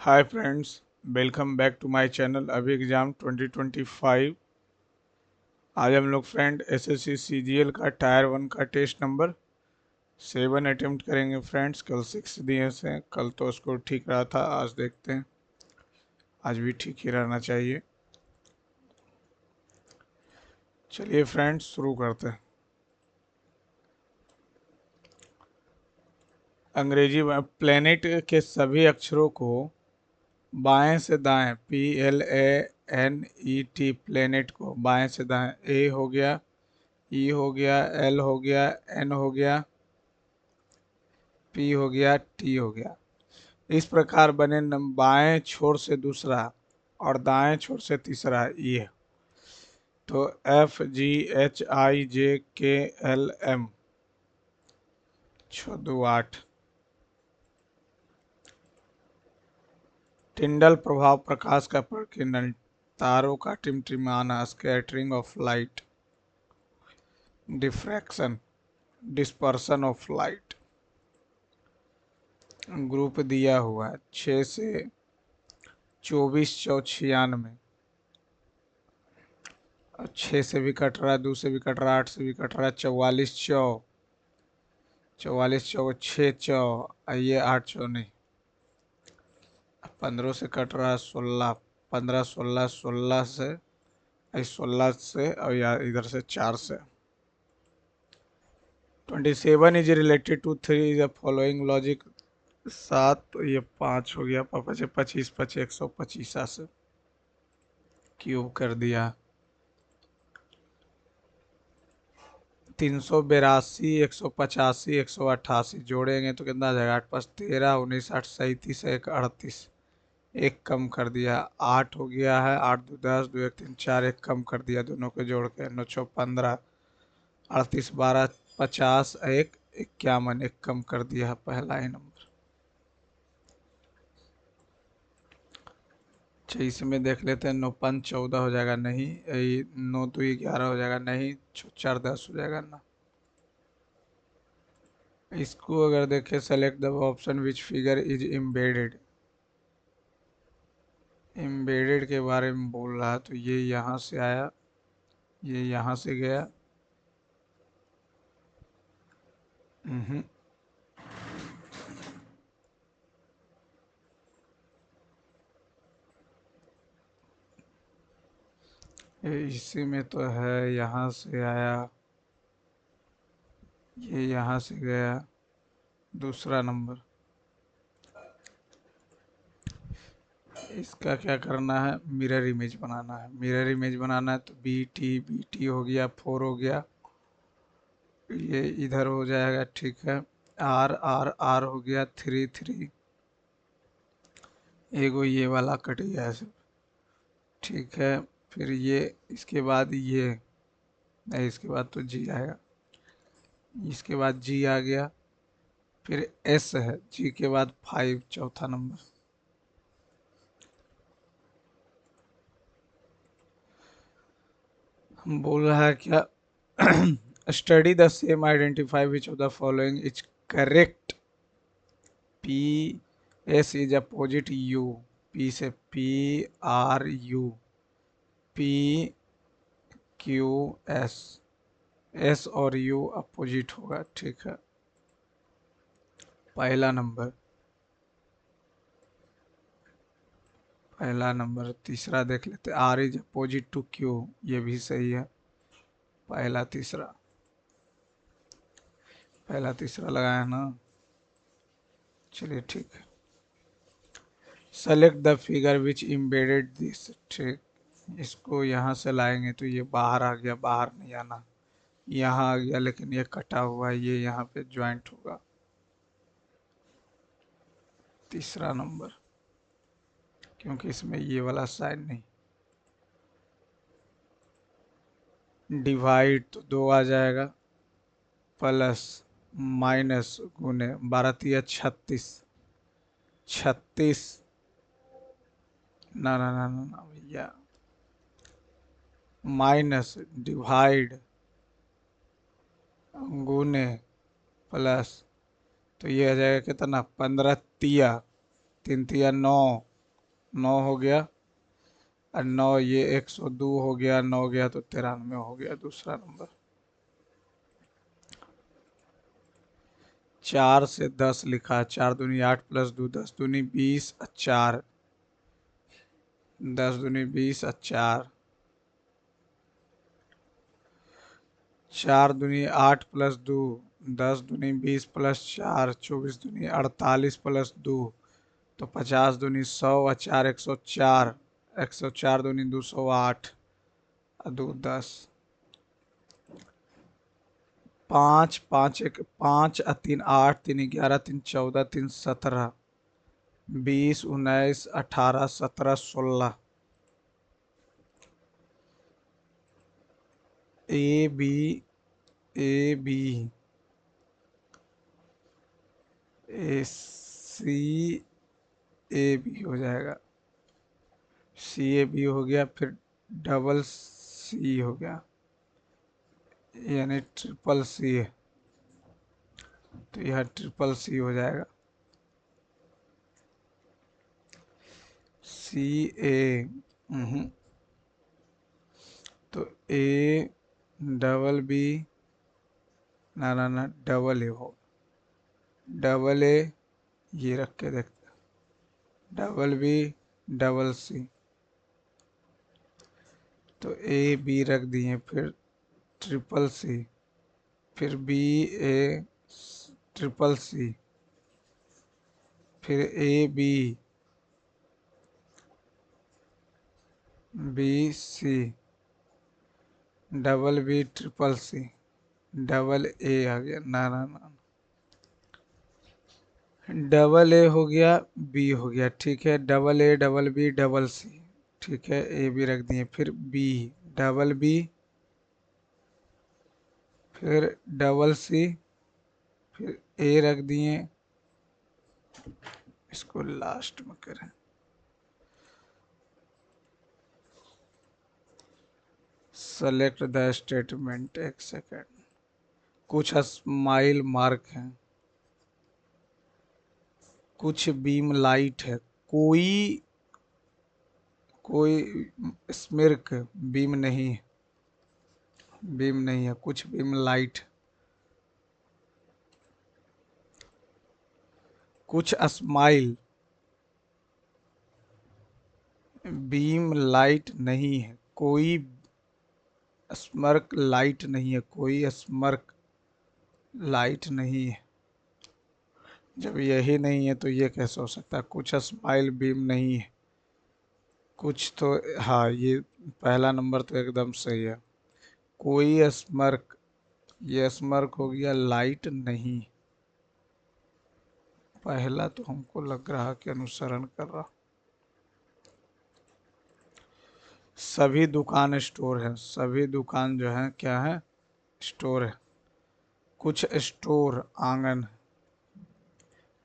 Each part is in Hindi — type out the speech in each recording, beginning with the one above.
Hi friends, welcome back to my channel अभी एग्ज़ाम 2025। आज हम लोग फ्रेंड एसएससी सीजीएल का टायर 1 का टेस्ट नंबर 7 अटेम्प्ट करेंगे फ्रेंड्स। कल 6 दिए से कल तो स्कोर ठीक रहा था, आज देखते हैं आज भी ठीक ही रहना चाहिए। चलिए फ्रेंड्स शुरू करते हैं। अंग्रेजी में प्लेनेट के सभी अक्षरों को बाएं से दाएं PLANET प्लेनेट को बाएं से दाएं ए हो गया, ई हो गया, एल हो गया, एन हो गया, पी हो गया, टी हो गया। इस प्रकार बने बाएं छोर से दूसरा और दाएं छोर से तीसरा ई है। तो FGHIJKLM 6 2 8। टिंडल प्रभाव प्रकाश का प्रकीर्णन, तारों का टिमटिमाना, scattering of light, diffraction, dispersion of light. Group दिया हुआ है 6 से 24 96, और 6 से भी कट रहा है, 2 से भी कट रहा है, 8 से भी कट रहा है, 44 चौ 44 चौ 6 चौ, ये 8 चौ नहीं, 15 से कट रहा है 16, 15 16 16 से 16 से, और यार इधर से 4 से। 27 is related to 3 is the following logic. 7 तो ये 5 हो गया, 25 25 125 से क्यूब कर दिया। 382 185 188 जोड़ेंगे तो कितना आ जाएगा? 8 5 13 19 8 37 1 38, एक कम कर दिया। 8 हो गया है, 8 2 10 2 1 3 4, एक कम कर दिया दोनों को जोड़ के, 9 6 15 38 12 50 1 51, एक कम कर दिया है पहला ही नंबर। अच्छा इसमें देख लेते हैं। 9 5 14 हो जाएगा नहीं, 9 2 11 हो जाएगा नहीं, 4 10 हो जाएगा ना। इसको अगर देखें, select the option which figure is embedded. Embedded के बारे में बोल रहा है, तो ये यहाँ से आया, ये यहाँ से गया। हम्म, ये इसी में तो है, यहाँ से आया, ये यहाँ से गया, दूसरा नंबर। इसका क्या करना है? मिरर इमेज बनाना है। मिरर इमेज बनाना है तो बी टी हो गया, 4 हो गया, ये इधर हो जाएगा, ठीक है। आर आर आर हो गया, 3 3, एगो ये वाला कट गया है सब, ठीक है। फिर ये, इसके बाद ये नहीं, इसके बाद तो जी आएगा, इसके बाद जी आ गया, फिर एस है, जी के बाद 5 चौथा नंबर। हम बोल रहा है क्या? Study the same, identify which of the following is correct. P S is opposite U, P से P R U, P Q S, S और यू अपोजिट होगा, ठीक है। पहला नंबर, पहला नंबर। तीसरा देख लेते, R is opposite to Q, ये भी सही है। पहला तीसरा, पहला तीसरा लगाया ना, चलिए ठीक है। Select the figure which embedded this, ठीक। इसको यहाँ से लाएंगे तो ये बाहर आ गया, बाहर नहीं आना, यहाँ आ गया, लेकिन ये कटा हुआ है, ये यहाँ पे ज्वाइंट होगा। तीसरा नंबर, क्योंकि इसमें ये वाला साइन नहीं। डिवाइड तो 2 आ जाएगा, प्लस माइनस गुने 12 तिया 36, 36, ना ना ना ना ना भैया, माइनस डिवाइड गुने प्लस, तो ये आ जाएगा कितना? 15 तिया 3 तिया 9, 9 हो गया, और 9 ये 102 हो गया, 9 गया तो 93 हो गया दूसरा नंबर। 4 से 10 लिखा, 4 दूनी 8 प्लस 2 10 दूनी 20 और 4, 10 दूनी 20 और 4, 4 दूनी 8 प्लस 2 10 दूनी 20 प्लस 4 24 दूनी 48 प्लस 2 तो 50 दूनी 100 और 4 104, 104 दूनी 208 और 2 10, 5 5 1 5 और 3 8 3 11 3 14 3 17 20 19 18 17 16, A B, A B, A C, A B हो जाएगा, सी ए बी हो गया, फिर डबल सी हो गया, यानी ट्रिपल सी है, तो यह ट्रिपल सी हो जाएगा। सी ए, तो ए डबल बी, ना ना ना डबल ए हो, डबल ए ये रख के देखते हैं, डबल बी डबल सी, तो ए बी रख दिए, फिर ट्रिपल सी, फिर बी ए ट्रिपल सी, फिर A B, B C, double B triple C, double A आ गया, ना ना ना, डबल ए हो गया, बी हो गया, ठीक है, double A double B double C, ठीक है, ए बी रख दिए, फिर बी डबल बी, फिर डबल सी, फिर ए रख दिए, इसको लास्ट में करें, सेलेक्ट द स्टेटमेंट, एक सेकेंड, कुछ स्माइल मार्क हैं, कुछ बीम लाइट है, कोई कोई स्मिर्क बीम नहीं है, बीम नहीं है, कुछ बीम लाइट, कुछ स्माइल बीम लाइट नहीं है, कोई स्मर्क लाइट नहीं है, कोई स्मर्क लाइट नहीं है। जब यही नहीं है तो ये कैसे हो सकता है, कुछ स्माइल बीम नहीं है, कुछ तो, हाँ ये पहला नंबर तो एकदम सही है, कोई स्मर्क, ये स्मर्क हो गया, लाइट नहीं, पहला तो हमको लग रहा कि अनुसरण कर रहा। सभी दुकान स्टोर है, सभी दुकान जो है क्या है, स्टोर है, कुछ स्टोर आंगन है,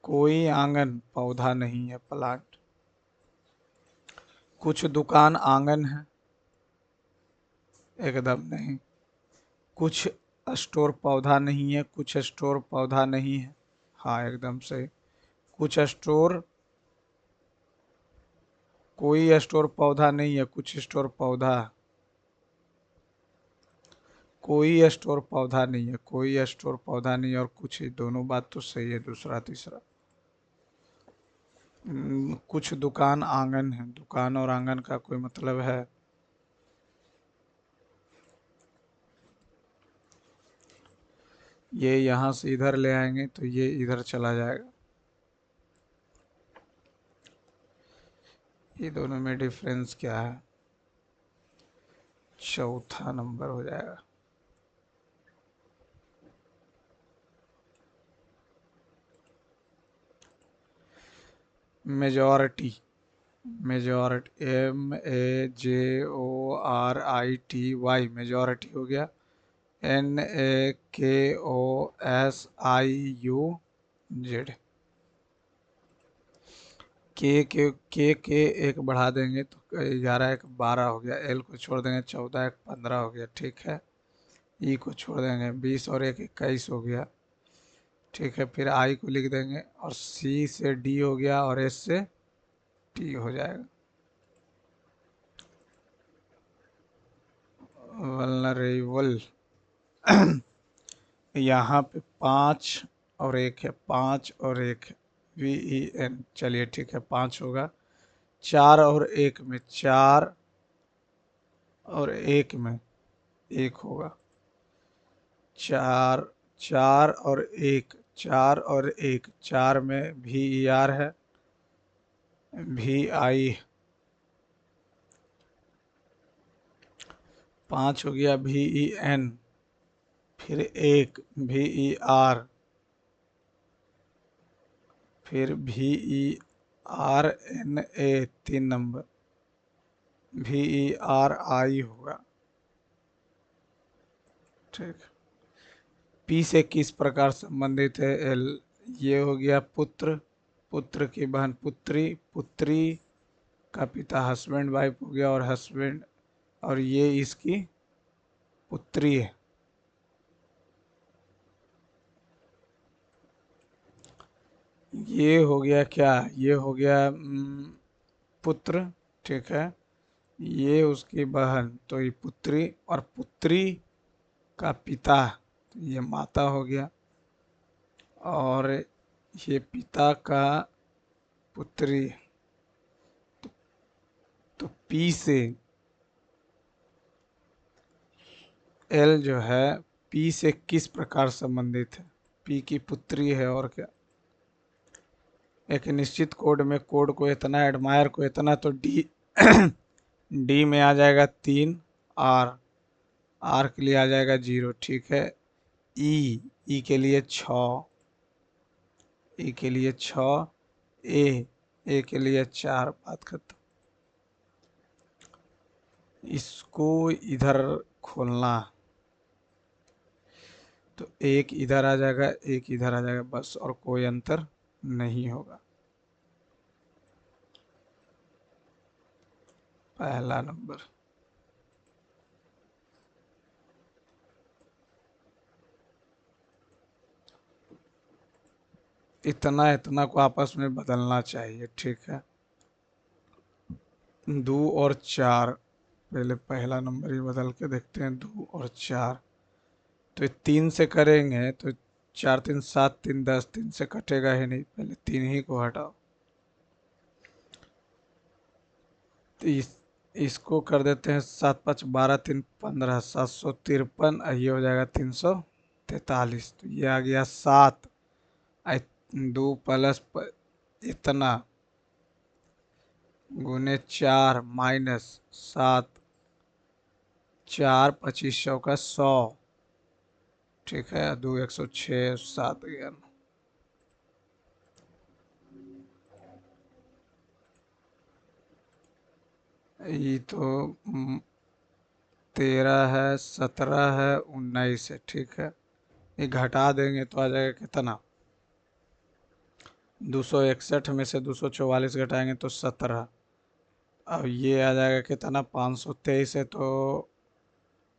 कोई आंगन पौधा नहीं है, प्लांट, कुछ दुकान आंगन है, एकदम नहीं, कुछ स्टोर पौधा नहीं है, कुछ स्टोर पौधा नहीं है, हाँ एकदम सही, कुछ स्टोर, कोई स्टोर पौधा नहीं है, कुछ स्टोर पौधा, कोई स्टोर पौधा नहीं है, कोई स्टोर पौधा नहीं, और कुछ ही, दोनों बात तो सही है, दूसरा तीसरा। कुछ दुकान आंगन है, दुकान और आंगन का कोई मतलब है, ये यहाँ से इधर ले आएंगे तो ये इधर चला जाएगा, ये दोनों में डिफरेंस क्या है, चौथा नंबर हो जाएगा। मेजॉरिटी, मेजॉरिटी MEJORITY, मेजॉरिटी हो गया, NAKOSIUZ, के एक बढ़ा देंगे तो 11 एक 12 हो गया, एल को छोड़ देंगे 14 एक 15 हो गया, ठीक है, ई को छोड़ देंगे 20 और एक 21 हो गया, ठीक है, फिर आई को लिख देंगे, और सी से डी हो गया, और एस से टी हो जाएगा। वल्नरेबल यहाँ पे 5 और 1 है, 5 और 1 है, VEN, चलिए ठीक है 5 होगा। 4 और 1 में 4 और 1 में 1 होगा। 4 4 और 1, 4 और 1, 4 में VER है, VI, 5 हो गया VEN, फिर 1 VER, फिर VERNA 3 नंबर, VERI होगा। ठीक, P से किस प्रकार संबंधित है L? ये हो गया पुत्र, पुत्र की बहन पुत्री, पुत्री का पिता हस्बैंड वाइफ हो गया, और हस्बैंड, और ये इसकी पुत्री है। ये हो गया क्या, ये हो गया पुत्र, ठीक है, ये उसकी बहन, तो ये पुत्री, और पुत्री का पिता, तो ये माता हो गया, और ये पिता का पुत्री, तो P से L जो है P से किस प्रकार संबंधित है? P की पुत्री है, और क्या, एक निश्चित कोड में कोड को इतना, एडमायर को इतना, तो D D में आ जाएगा 3, R, R के लिए आ जाएगा 0, ठीक है। E के लिए 6, E के लिए 6, A के लिए 4, बात खत्म। इसको इधर खोलना, तो एक इधर आ जाएगा, एक इधर आ जाएगा, बस, और कोई अंतर नहीं होगा। पहला नंबर, इतना इतना को आपस में बदलना चाहिए, ठीक है। 2 और 4, पहले पहला नंबर ही बदल के देखते हैं, 2 और 4, तो ये 3 से करेंगे तो 4 3 7 3 10, 3 से कटेगा ही नहीं, पहले 3 ही को हटाओ, तो इसको कर देते हैं 7 5 12 3 15, 753, ये हो जाएगा 343, तो ये आ गया 7, 2 प्लस इतना गुने 4 माइनस 7, 4 25 का 100, ठीक है, 2 106, 7 11, ये तो 13 है, 17 है, 19 है, ठीक है। ये घटा देंगे तो आ जाएगा कितना, 261 में से 244 घटाएंगे तो 17, अब ये आ जाएगा कितना, 523 है, तो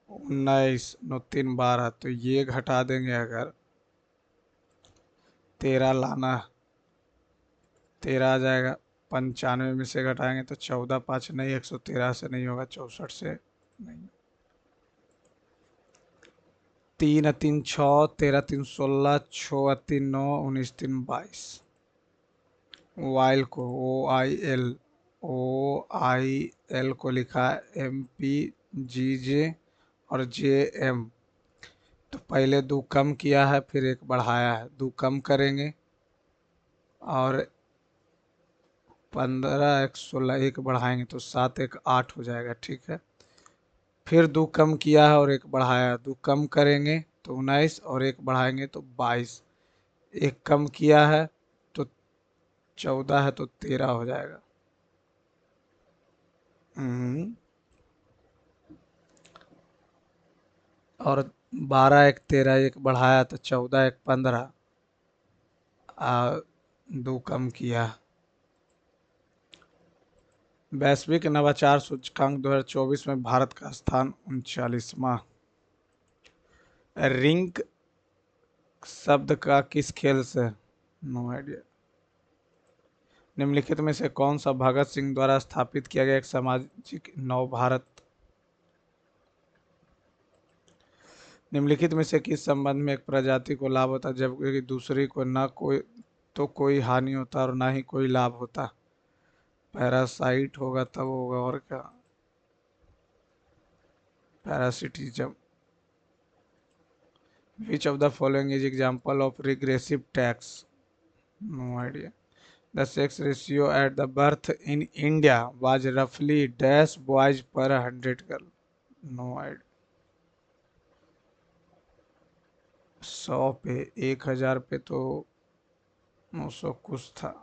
19 9 3 12, तो ये घटा देंगे, अगर 13 लाना, 13 आ जाएगा, 95 में से घटाएंगे तो 14 5 नहीं, 113 से नहीं होगा, 64 से नहीं, 3 3 6, 13 3 16, 6 3 9, 19 3 22, वाइल को ओ आई एल को लिखा MPGJ और JM, तो पहले 2 कम किया है, फिर 1 बढ़ाया है, 2 कम करेंगे, और 15 1 16, 1 बढ़ाएंगे तो 7 1 8 हो जाएगा, ठीक है। फिर 2 कम किया है और 1 बढ़ाया, 2 कम करेंगे तो 19, और 1 बढ़ाएंगे तो 22, 1 कम किया है तो 14 है, तो 13 हो जाएगा। और 12 1 13, 1 बढ़ाया तो 14 1 15, 2 कम किया। वैश्विक नवाचार सूचकांक 2024 में भारत का स्थान 39वां। रिंग शब्द का किस खेल से, नो आइडिया। निम्नलिखित में से कौन सा भगत सिंह द्वारा स्थापित किया गया एक सामाजिक नव भारत निम्नलिखित में से किस संबंध में एक प्रजाति को लाभ होता है जबकि दूसरी को न कोई तो कोई हानि होता और ना ही कोई लाभ होता? पैरासाइट होगा तब होगा, और क्या? Parasitism. Which of the following is example of regressive tax? No idea. The sex ratio at the birth in India was roughly dash boys per 100 girl. No idea. 100 पे, 1000 पे तो 900 कुछ था,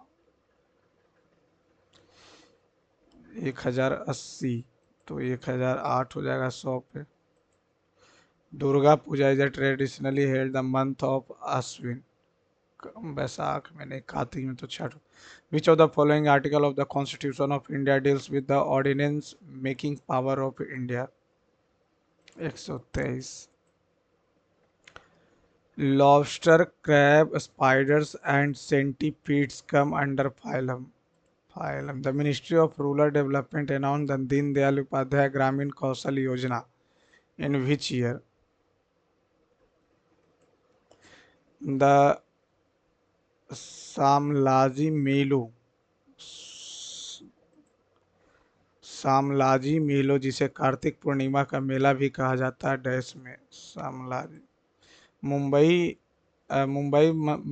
1080, तो 1008 हो जाएगा 100 पे। Durga Puja is traditionally held the month of Ashwin. बैसाख में नहीं, कार्तिक में तो Chhath. Which of the following article of the constitution of India deals with the ordinance making power of India? 123। Lobster, crab, spiders, and centipedes come under phylum. Phylum. The Ministry of Rural Development announced the Deen Dayal Upadhyay Gramin Kaushal Yojana in which year? The सामलाजी मेलो, सामलाजी मेलो जिसे कार्तिक पूर्णिमा का मेला भी कहा जाता है, डैश में सामलाजी। मुंबई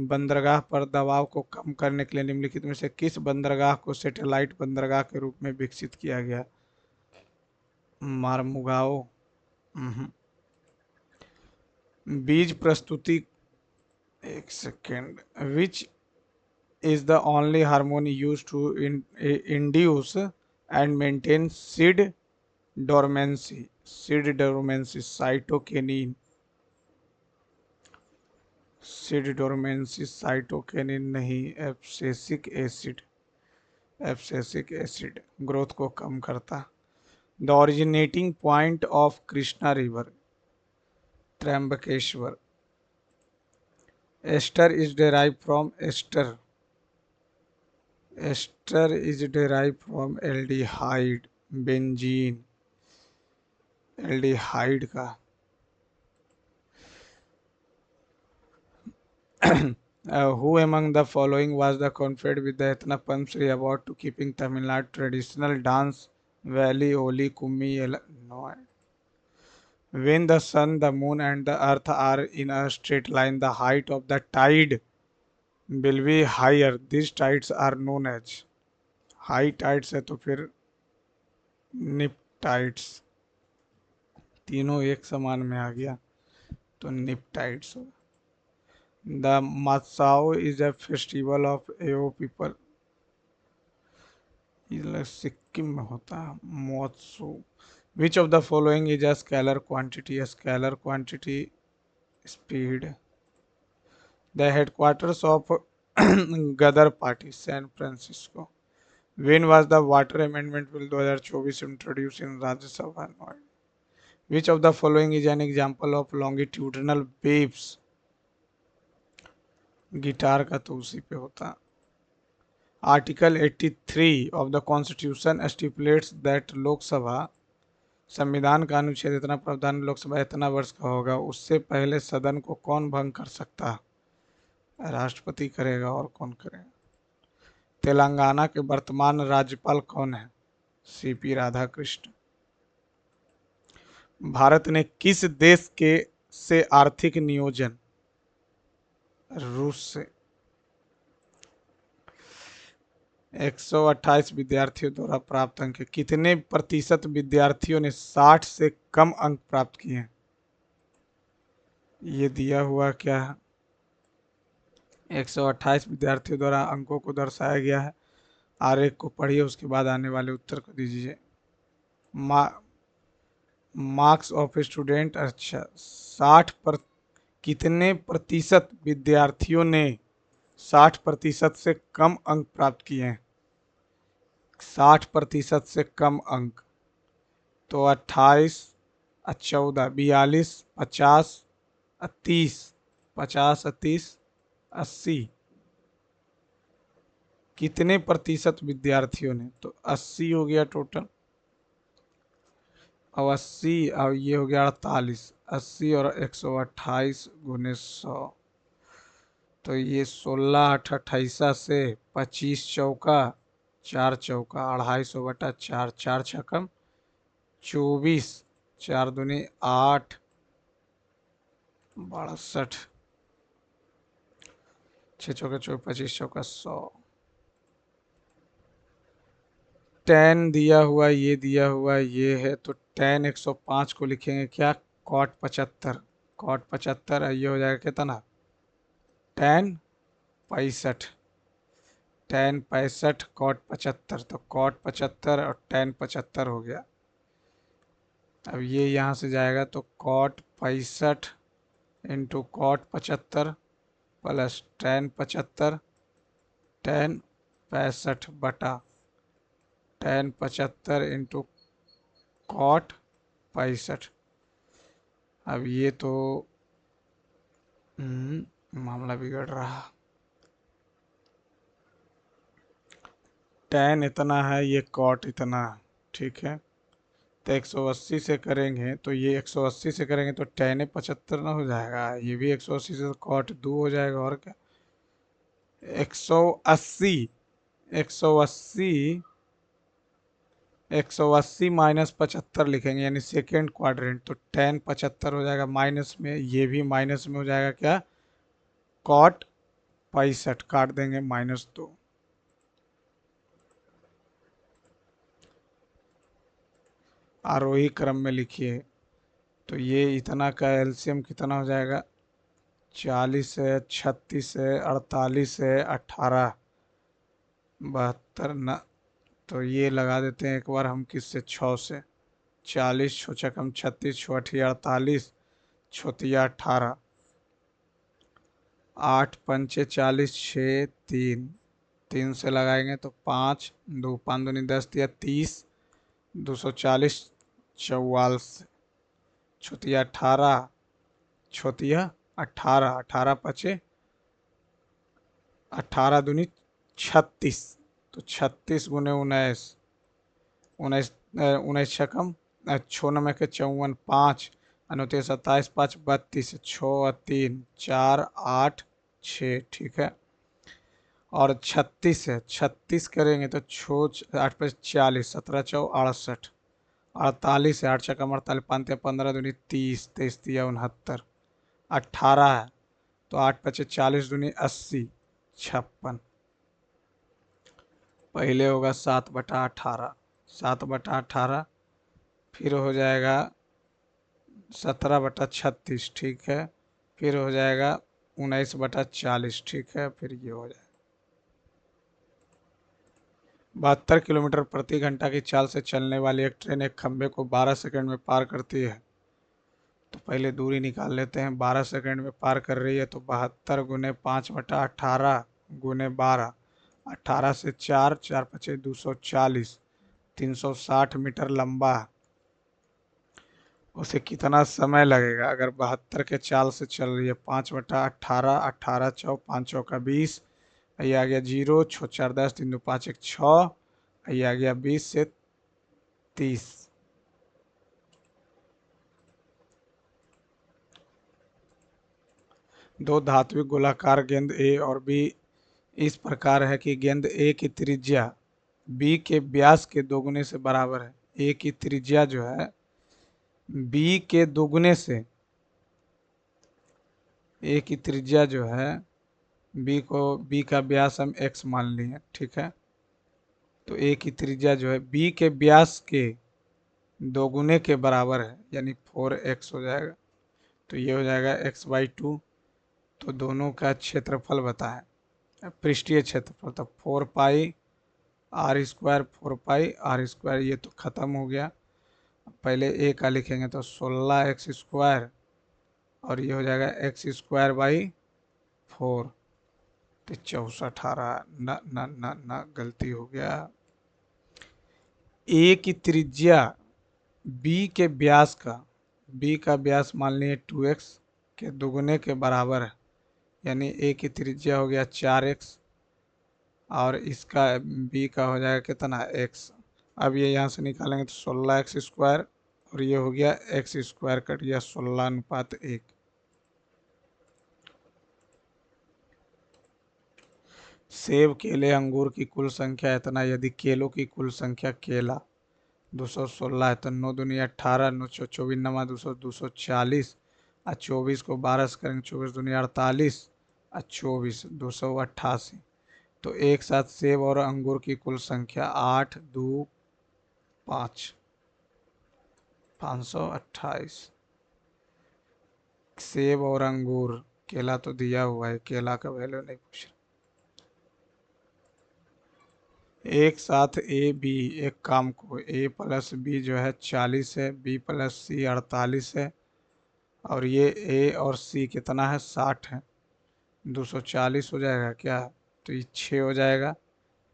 बंदरगाह पर दबाव को कम करने के लिए निम्नलिखित में से किस बंदरगाह को सैटेलाइट बंदरगाह के रूप में विकसित किया गया? मारमुगाओ। बीज प्रस्तुति, एक second. Which is the only hormone use to induce and maintain seed dormancy? Seed dormancy cytokinin. Seed dormancy cytokinin नहीं, abscisic acid. Abscisic acid growth को कम करता। The originating point of Krishna river? Trimbakeshwar. Ester is derived from ester. Ester is derived from aldehyde, benzene, aldehyde का। Who among the following was the conferred with the Etna Padma Shri award to keeping Tamil Nadu traditional dance Valley Oli Kummi? No. When the sun, the moon, and the earth are in a straight line, the height of the tide will be higher. These tides are known as high tides है तो फिर निप टाइड्स। तीनों एक समान में आ गया तो निप टाइड्स होगा। The Moatsu is a festival of Ao people, Sikkim में होता है Moatsu. Which of the following is a scalar quantity? Scalar quantity speed. The headquarters of Ghadar party San Francisco. When was the Water Amendment Bill 2024 introduced in Rajya Sabha? Which of the following is an example of longitudinal waves? Guitar का तो उसी पे होता। Article 83 of the Constitution stipulates that Lok Sabha, संविधान का अनुच्छेद इतना प्रावधान लोकसभा इतना वर्ष का होगा, उससे पहले सदन को कौन भंग कर सकता है? राष्ट्रपति करेगा, और कौन करेगा? तेलंगाना के वर्तमान राज्यपाल कौन है? सीपी राधाकृष्ण। भारत ने किस देश के से आर्थिक नियोजन? रूस से। 128 विद्यार्थियों द्वारा प्राप्त अंक। कितने प्रतिशत विद्यार्थियों ने 60 से कम अंक प्राप्त किए हैं? ये दिया हुआ क्या है? 128 विद्यार्थियों द्वारा अंकों को दर्शाया गया है। आरेख को पढ़िए, उसके बाद आने वाले उत्तर को दीजिए। मार्क्स ऑफ स्टूडेंट, अच्छा कितने प्रतिशत विद्यार्थियों ने 60% से कम अंक प्राप्त किए हैं? 60% से कम अंक तो 28, 14, 42, 50, 30, 50, 30, 80। कितने प्रतिशत विद्यार्थियों ने? तो 80 हो गया टोटल। अब 80 और ये हो गया 48, 80 और 128 गुने 100, तो ये 16 8 28 से 25 चौका 4 चौका 250/4, 4 छकम 24, 4 दूनी 8, 62, 6 चौका 24, 25 चौका 100। टेन दिया हुआ, ये दिया हुआ, ये है तो टेन 105 को लिखेंगे क्या, कॉट 75, कॉट 75, ये हो जाएगा कितना, टेन 65, टेन 65 कॉट 75, तो कॉट 75 और टेन 75 हो गया। अब ये यहाँ से जाएगा तो cot 65 into cot 75 plus tan 75, tan 65/, tan 75 into cot 65। अब ये तो मामला बिगड़ रहा। टेन इतना है, ये कॉट इतना है, ठीक है। तो 180 से करेंगे तो ये 180 से करेंगे तो टेन 75 ना हो जाएगा, ये भी 180 से तो कॉट 2 हो जाएगा, और क्या। 180, 180, 180 माइनस 75 लिखेंगे, यानी सेकेंड क्वाड्रेंट, तो टेन 75 हो जाएगा, माइनस में ये भी माइनस में हो जाएगा क्या, कॉट 65, काट देंगे -2। आरोही क्रम में लिखिए, तो ये इतना का एलसीएम कितना हो जाएगा, 40 है, 36 है, 48 है, 18, 72 न, तो ये लगा देते हैं एक बार हम किससे, 6 से, 40 छो छकम 36, छो अठी 48, छोतिया 18, 8 पंचे 40, 6 3, 3 से लगाएंगे तो 5, 2 5 दूनी 10 या 30, 240 44, छोतिया 18, छोतिया 18, 18 पचे 18 दूनी 36, तो 36 गुने 19, 19 19 छकम 96 के 54, 5 29 27 5 32, 6 और 3 4 8 6, ठीक है। और 36 है, 36 करेंगे तो छो 8 पे 40, 17 चौ 68, 48 है, 8 छकम 48, 5 15 दूनी 30, 23 तिया 69, 18 है तो 8 पचे 40 दूनी 80, 56, पहले होगा 7/18, 7/18, फिर हो जाएगा 17/36, ठीक है, फिर हो जाएगा 19/40, ठीक है, फिर ये हो जाएगा 72 किलोमीटर प्रति घंटा की चाल से चलने वाली एक ट्रेन एक खंभे को 12 सेकंड में पार करती है। तो पहले दूरी निकाल लेते हैं, 12 सेकंड में पार कर रही है तो 72 गुने 5/18 गुने 12, 18 से 4, 4 पचे 240, 360 मीटर लंबा है। उसे कितना समय लगेगा, अगर 72 के चाल से चल रही है, 5/18, 18 चौ 5 चौका 20, ये आ गया 0, छो 4 10, 3 2 5 1 6, ये आ गया 20 से 30। दो धात्विक गोलाकार गेंद ए और बी इस प्रकार है कि गेंद ए की त्रिज्या बी के व्यास के दोगुने से बराबर है। ए की त्रिज्या जो है बी के दोगुने से, ए की त्रिज्या जो है बी का व्यास हम x मान लिए, ठीक है। तो ए की त्रिज्या जो है बी के व्यास के दोगुने के बराबर है, यानी 4x हो जाएगा। तो ये हो जाएगा x/2। तो दोनों का क्षेत्रफल बताएं, पृष्ठीय क्षेत्रफल, तो 4 पाई आर स्क्वायर, 4 पाई r², ये तो ख़त्म हो गया। पहले ए का लिखेंगे तो 16x², और ये हो जाएगा x²/4, तो 64 आ रहा, न न न न गलती हो गया। ए की त्रिज्या बी के व्यास का, बी का व्यास मान लिए 2x के दुगने के बराबर है, यानी ए की त्रिज्या हो गया 4x, और इसका बी का हो जाएगा कितना x। अब ये यहाँ से निकालेंगे तो 16x² और ये हो गया एक्स स्क्वायर कट गया 16:1। सेब केले अंगूर की कुल संख्या इतना, यदि केलों की कुल संख्या केला 216 है तो 9 दूनी 18, 9 24 नमा 240, और 24 को 12 से करेंगे 24 दूनी 48, और 24 288। तो एक साथ सेब और अंगूर की कुल संख्या 8 2 5 528। सेब और अंगूर, केला तो दिया हुआ है, केला का वैल्यू नहीं पूछ रहा। एक साथ ए बी, एक काम को ए प्लस बी जो है 40 है, बी प्लस सी 48 है, और ये ए और सी कितना है 60 है। 240 हो जाएगा क्या, तो ये 6 हो जाएगा,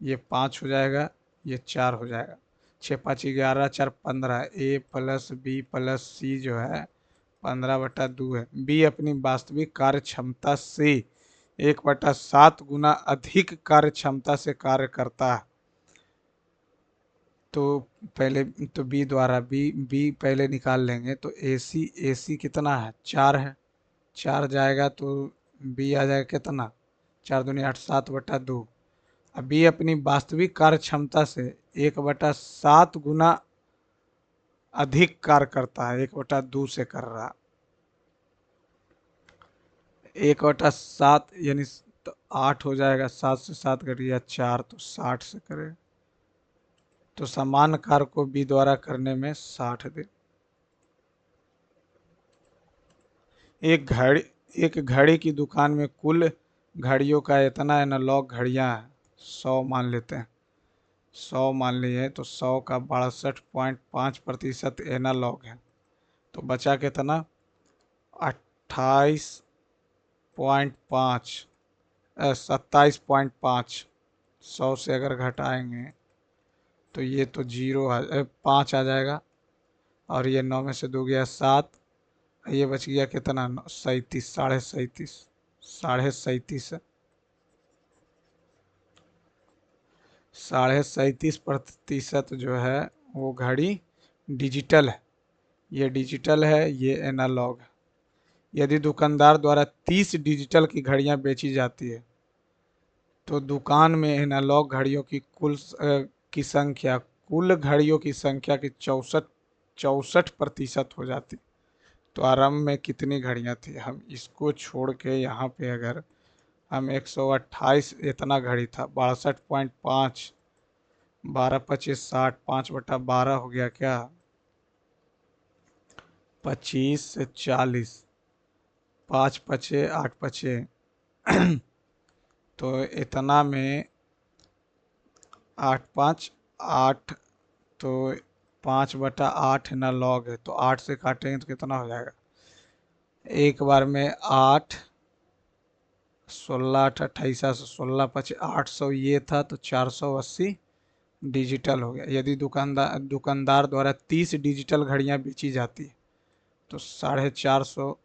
ये 5 हो जाएगा, ये 4 हो जाएगा। 6 5 11 4 15, ए प्लस बी प्लस सी जो है 15/2 है। बी अपनी वास्तविक कार्य क्षमता से 1/7 गुना अधिक कार्य क्षमता से कार्य करता है। तो पहले तो बी द्वारा बी पहले निकाल लेंगे, तो ए सी कितना है 4 है, 4 जाएगा तो बी आ जाएगा कितना, 4 दूनी 8 7/2। अब बी अपनी वास्तविक कार्य क्षमता से 1/7 गुना अधिक कार्य करता है, 1/2 से कर रहा। 1/7 यानी तो 8 हो जाएगा, 7 से 7 कट गया 4, तो 60 से करेगा। तो समान कार्य को बी द्वारा करने में 60 दिन। एक घड़ी की दुकान में कुल घड़ियों का इतना एनालॉग घड़ियां हैं, 100 मान लेते हैं, 100 मान लिए तो 100 का 62.5% एनालॉग है, तो बचा कितना 28.5 27.5। 100 से अगर घटाएंगे तो ये तो 5 आ जाएगा, और ये 9 में से 2 गया 7, ये बच गया कितना 37, 37.5, 37.5 37% जो है वो घड़ी डिजिटल है। ये डिजिटल है, ये एनालॉग है। यदि दुकानदार द्वारा 30 डिजिटल की घड़ियां बेची जाती है तो दुकान में एनालॉग घड़ियों की की संख्या कुल घड़ियों की संख्या की 64% हो जाती। तो आरंभ में कितनी घड़ियां थी, हम इसको छोड़ के यहाँ पे अगर हम 128 इतना घड़ी था 62.5, 12 25 60, 5/12 हो गया क्या 25 से 40, 5 5 8 5, तो इतना में 8 5 8, तो 5/8 ना लॉग है, तो 8 से काटेंगे तो कितना हो जाएगा, एक बार में 8, 16 8 28 16 5 800 ये था, तो 480 डिजिटल हो गया। यदि दुकानदार द्वारा 30 डिजिटल घड़ियां बेची जाती है तो 450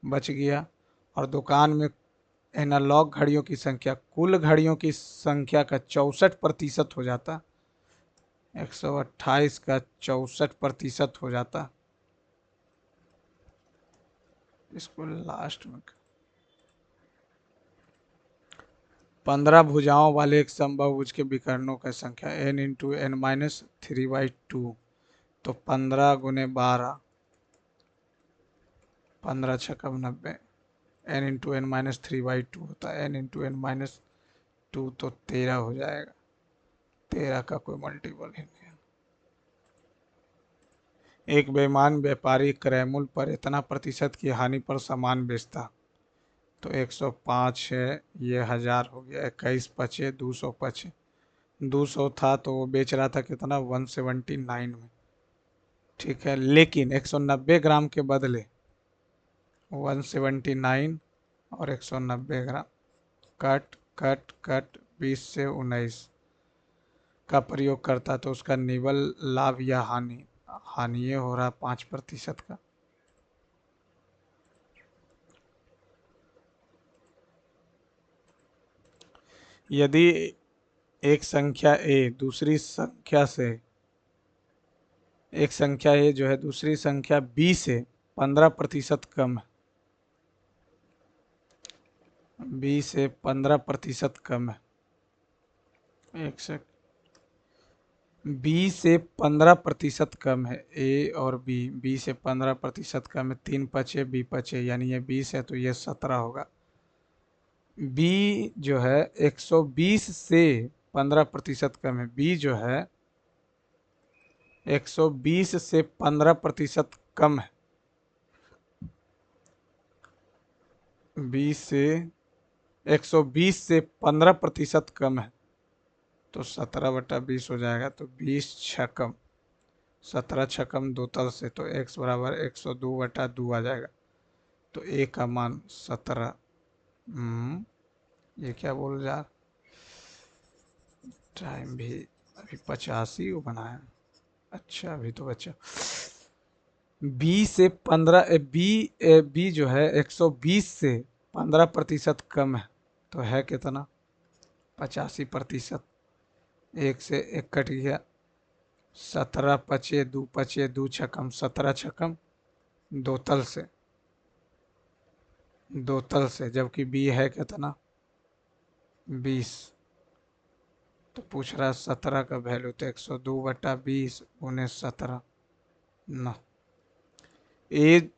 बच गया, और दुकान में एनालॉग घड़ियों की संख्या कुल घड़ियों की संख्या का 64% हो जाता, 128 का 64% हो जाता। इसको लास्ट में 15 भुजाओं वाले एक समबाहुभुज के विकर्णों की संख्या n×n-3/2, तो 15 गुने 12, 15 छक्का 90, n×n-3/2 होता है, n×n-2 तो 13 हो जाएगा, 13 का कोई मल्टीपल ही नहीं है। एक बेईमान व्यापारी क्रय मूल्य पर इतना प्रतिशत की हानि पर सामान बेचता, तो 105 है, ये 1000 हो गया, 21 पचे 200 पचे, 200 था तो वो बेच रहा था कितना 179 में, ठीक है, लेकिन 190 ग्राम के बदले 179 और 190 ग्राम, कट कट कट 20 से 19 का प्रयोग करता, तो उसका निवल लाभ या हानि, हानि ये हो रहा 5% का। यदि एक संख्या ए दूसरी संख्या से एक संख्या ए जो है दूसरी संख्या बी से 15% कम है। बी से 15% कम है। एक से बी से 15% कम है। ए और बी से 15% कम है। 3 बी पचे यानी ये 20 है तो ये 17 होगा। बी जो है 120 से 15% कम है। बी जो है 120 से 15% कम है। बी से 120 से 15% कम है तो 17/20 हो जाएगा। तो 20 छकम 17 छकम 2 तल से तो x बराबर 102/2 आ जाएगा। तो ए का मान 17। ये क्या बोल जा, टाइम भी अभी 85 को बनाया। अच्छा अभी तो बच्चा बी से 15 बी जो है 120 से 15% कम है तो है कितना 85%। एक से एक कट गया। 17 छकम 17 छकम 2 तल से जबकि बी है कितना 20। तो पूछ रहा है 17 का वैल्यू तो 102/20 गुने 17 न। ए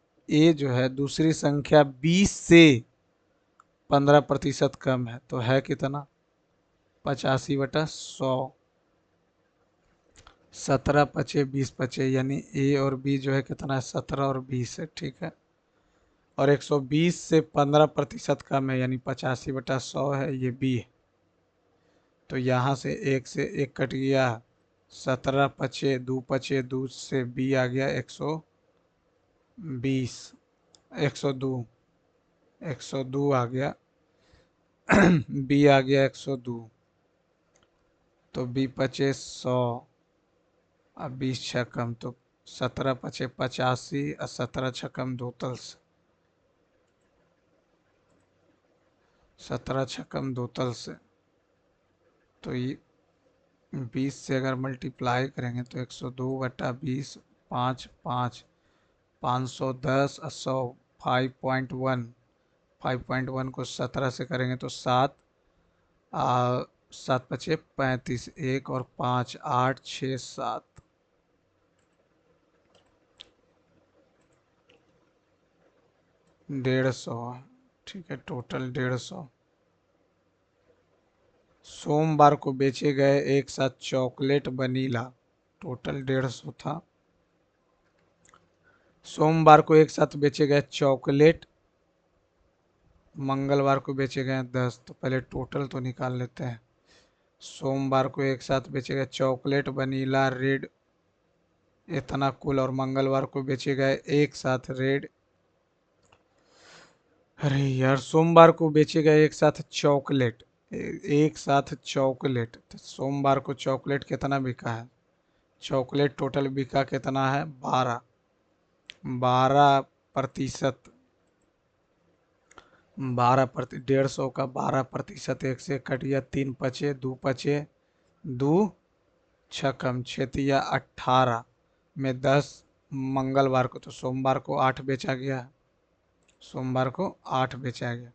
जो है दूसरी संख्या 20 से 15% कम है तो है कितना 85/100। 17 × 5 = 20 यानी ए और बी जो है कितना है 17 और 20 है। ठीक है। और 120 से 15% कम है यानी 85/100 है, ये बी है। तो यहाँ से एक कट गया। 17 × 5 = 2 से बी आ गया 120 102 102 आ गया। बी आ गया 102 तो बी 100 अब 20 छकम तो 17 × 5 = 85 और 17 छकम 2 तल से 17 छकम 2 तल से तो ये 20 से अगर मल्टीप्लाई करेंगे तो 102/20 5 5 510 और 100 5.1 5.1 को 17 से करेंगे तो 7 7 × 5 = 35 1 और 5 8 6 7 150। ठीक है टोटल 150। सोमवार को बेचे गए एक साथ चॉकलेट वनीला टोटल 150 था। सोमवार को एक साथ बेचे गए चॉकलेट, मंगलवार को बेचे गए 10। तो पहले टोटल तो निकाल लेते हैं। सोमवार को एक साथ बेचे गए चॉकलेट वनीला रेड इतना कुल, और मंगलवार को बेचे गए एक साथ रेड। अरे यार सोमवार को बेचे गए एक साथ चॉकलेट एक साथ चॉकलेट, तो सोमवार को चॉकलेट कितना बिका है। चॉकलेट टोटल बिका कितना है 12 12%। 150 का 12%। एक से कट गया 3 × 5 = 2 छकम 6×18 में 10। मंगलवार को तो सोमवार को 8 बेचा गया। सोमवार को 8 बेचा गया।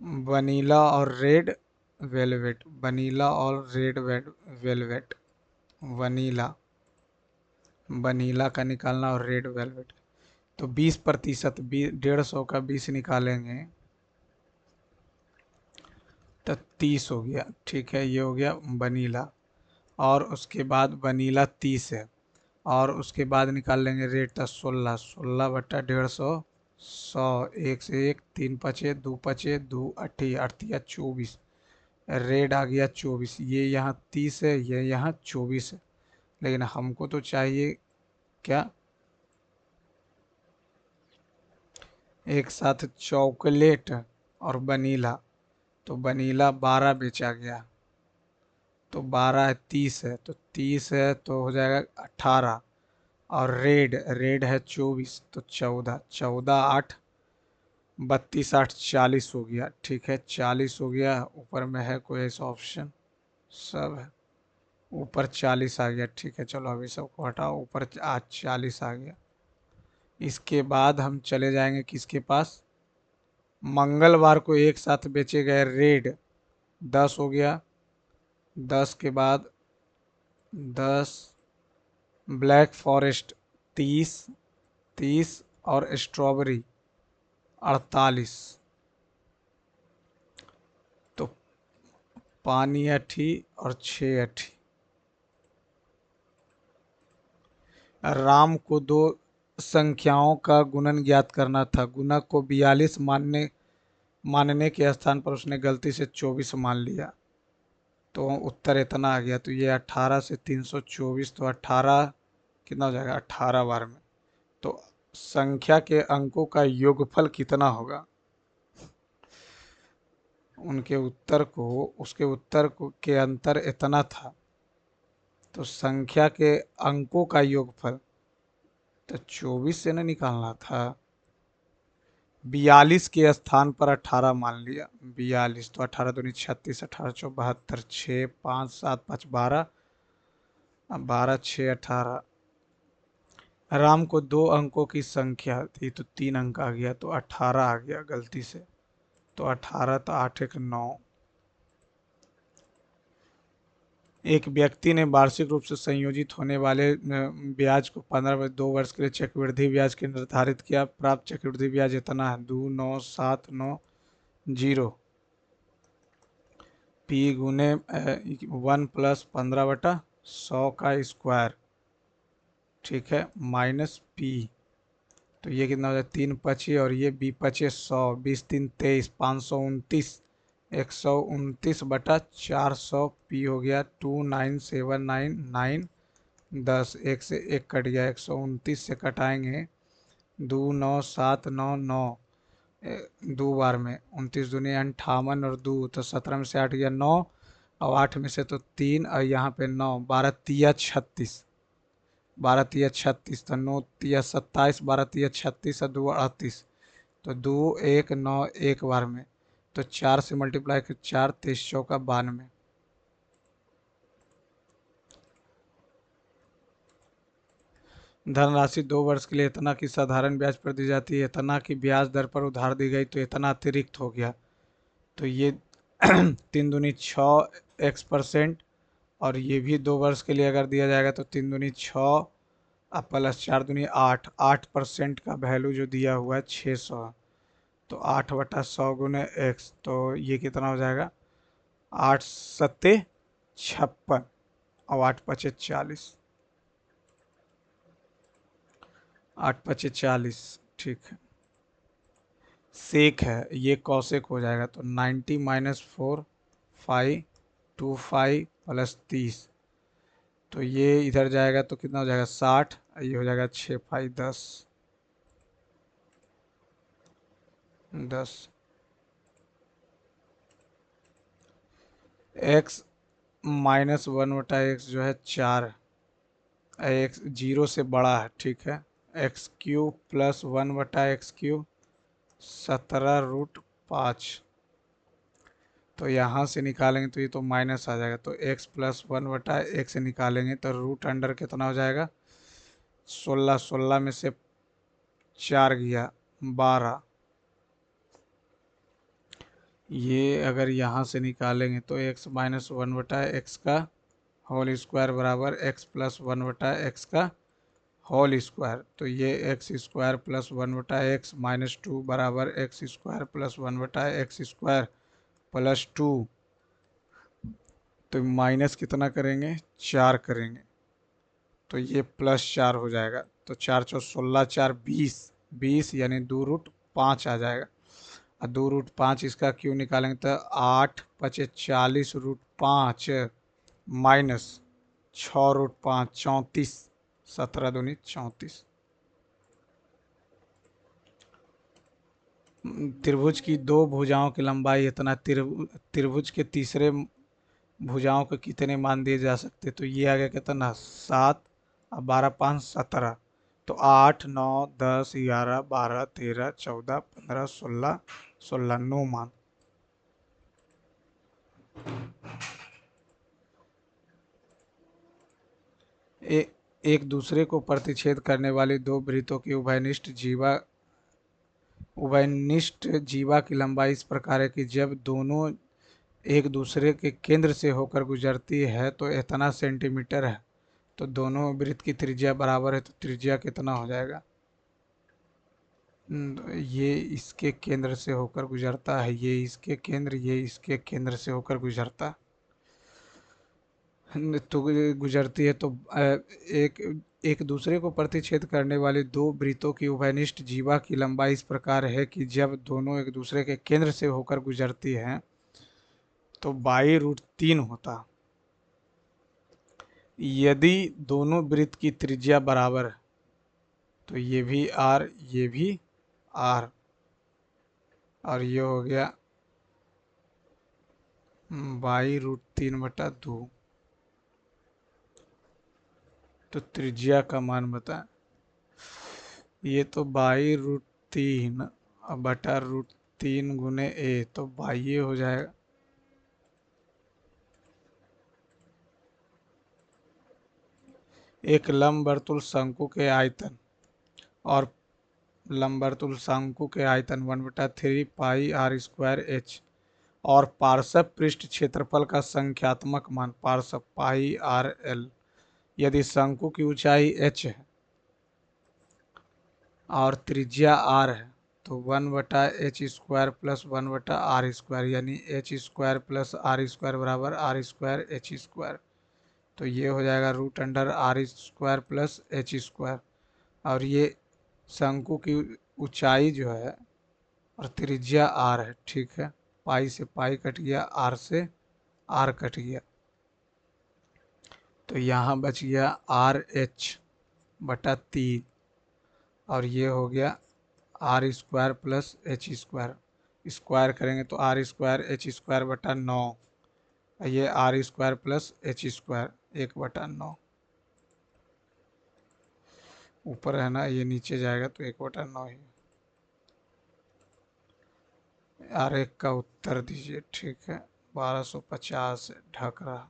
वनीला और रेड वेलवेट वनीला और रेड वेलवेट वनीला वनीला का निकालना और रेड वेलवेट। तो 20% 150 का 20 निकालेंगे तो 30 हो गया। ठीक है ये हो गया वनीला। और उसके बाद वनीला 30 है और उसके बाद निकाल लेंगे रेट था 16 16/150 100 एक से एक 3 × 5 = 2 × 2 8 8 या 24। रेड आ गया 24। ये यहाँ 30 है ये यहाँ 24 है लेकिन हमको तो चाहिए क्या एक साथ चॉकलेट और वनीला। तो वनीला 12 बेचा गया तो 12 है 30 है तो 30 है तो हो जाएगा 18। और रेड रेड है 24 तो 14 14 8 32 8 40 हो गया। ठीक है 40 हो गया। ऊपर में है कोई ऐसा ऑप्शन सब है। ऊपर 40 आ गया, ठीक है चलो अभी सबको हटाओ, ऊपर आज 40 आ गया। इसके बाद हम चले जाएंगे किसके पास, मंगलवार को एक साथ बेचे गए रेड 10 हो गया, 10 के बाद 10, ब्लैक फॉरेस्ट 30, 30 और स्ट्रॉबेरी 48। तो पानी अठी और 6 अठी। राम को दो संख्याओं का गुणन ज्ञात करना था, गुणक को 42 मानने के स्थान पर उसने गलती से 24 मान लिया, तो उत्तर इतना आ गया। तो ये 18 से 324, तो 18 कितना हो जाएगा, 18 बार में। तो संख्या के अंकों का योगफल कितना होगा, उनके उत्तर को, उसके उत्तर को के अंतर इतना था, तो संख्या के अंकों का योगफल तो 24 से ना निकालना था, 42 के स्थान पर 18 मान लिया, 42, तो 18 दूनी 36, 18 चौ 72, 6 5 7 5 12, 12 6 18। राम को दो अंकों की संख्या थी, तो 3 अंक आ गया, तो 18 आ गया गलती से, तो 18, तो 8 1 9। एक व्यक्ति ने वार्षिक रूप से संयोजित होने वाले ब्याज को 2 वर्ष के लिए चक्रवृद्धि ब्याज के निर्धारित किया। प्राप्त चक्रवृद्धि ब्याज इतना है 29790 पी गुने 1+15/100 का स्क्वायर, ठीक है, माइनस पी। तो ये कितना हो जाए, 3 25 और ये 20 25 100, 20 3 23, 529, 129/400 पी हो गया 29799। 10, एक से एक कट गया, 129 से कटाएंगे 29799, 2 बार में 29 दूनी 58 और 2, तो 17 में से 8 गया 9, और 8 में से तो 3 और यहाँ पे 9, 12 तिया 36, 12 तिया 36, तो 9 तिया 27, 12 तिया 36 और 2 38, तो 2 1 9 एक बार में, तो 4 से मल्टीप्लाई कर 4 23 चौका 92। धनराशि 2 वर्ष के लिए इतना की साधारण ब्याज पर दी जाती है, इतना की ब्याज दर पर उधार दी गई, तो इतना अतिरिक्त हो गया। तो ये 3 दूनी 6 x%, और ये भी 2 वर्ष के लिए अगर दिया जाएगा तो 3 दूनी 6 और प्लस 4 दूनी 8, 8% का वैल्यू जो दिया हुआ है 600, तो 8/100 गुने x, तो ये कितना हो जाएगा, 8×7 = 56 और 8×5 = 40, 8×5 = 40, ठीक है। सेक है, ये कौसेक हो जाएगा, तो 90 - 4 5 25 + 30, तो ये इधर जाएगा तो कितना हो जाएगा 60, ये हो जाएगा 6 5 10, 10। x -1/x जो है 4, x 0 से बड़ा है, ठीक है। x³ + 1/x³, 17√5, तो यहाँ से निकालेंगे तो ये तो माइनस आ जाएगा, तो x + 1/x निकालेंगे तो रूट अंडर कितना हो जाएगा, 16, 16 में से 4 गया 12, ये अगर यहाँ से निकालेंगे तो x - 1/x का होल स्क्वायर बराबर x + 1/x का होल स्क्वायर, तो ये x² + 1/x -2 बराबर x² + 1/x² + 2, तो माइनस कितना करेंगे, 4 करेंगे, तो ये +4 हो जाएगा, तो 4 × 16 4 20, 20 यानी 2√5 आ जाएगा, और 2√5 इसका क्यों निकालेंगे, तो 8×5 = 40√5 माइनस 6√5 34, 17 दूनी 34। त्रिभुज की दो भुजाओं की लंबाई इतना, त्रिभुज के तीसरे भुजाओं को कितने मान दिए जा सकते, तो ये आ गया कितना 7 और 12 5 17, तो 8 9 10 11 12 13 14 15 16, 16 9 मान। ए, एक दूसरे को प्रतिच्छेद करने वाली दो वृत्तों की उभयनिष्ठ जीवा की लंबाई इस प्रकार है कि जब दोनों एक दूसरे के केंद्र से होकर गुजरती है तो इतना सेंटीमीटर है, तो दोनों वृत्त की त्रिज्या बराबर है, तो त्रिज्या कितना हो जाएगा। ये इसके केंद्र से होकर गुजरता है, ये इसके केंद्र से होकर गुजरता तो गुजरती है, तो एक एक दूसरे को प्रतिच्छेद करने वाली दो वृत्तों की उभयनिष्ठ जीवा की लंबाई इस प्रकार है कि जब दोनों एक दूसरे के केंद्र से होकर गुजरती हैं तो बाई√3 होता। यदि दोनों वृत्त की त्रिज्या बराबर है तो ये भी आर, ये भी आर, और ये हो गया बाई√3/2। तो त्रिज्या का मान बताएं। ये तो बाई√3/√3 गुने ए, तो बाई हो जाएगा। एक लंबवर्तुल शंकु के आयतन और लंबवर्तुल शंकु के आयतन 1/3 पाई आर स्क्वायर एच और पार्श्व पृष्ठ क्षेत्रफल का संख्यात्मक मान पार्श्व पाई आर एल। यदि शंकु की ऊंचाई h है और त्रिज्या r है तो 1/h² प्लस 1/r², यानी h² + r² बराबर r²h²। तो ये हो जाएगा √r² प्लस h²। और ये शंकु की ऊंचाई जो है और त्रिज्या r है, ठीक है। पाई से पाई कट गया, r से r कट गया, तो यहाँ बच गया RH/3 और ये हो गया r² प्लस h²। स्क्वायर करेंगे तो r²h²/9, ये r² प्लस h², 1/9। ऊपर है ना, ये नीचे जाएगा तो 1/9 ही। R1 का उत्तर दीजिए, ठीक है। 1250 ढक रहा।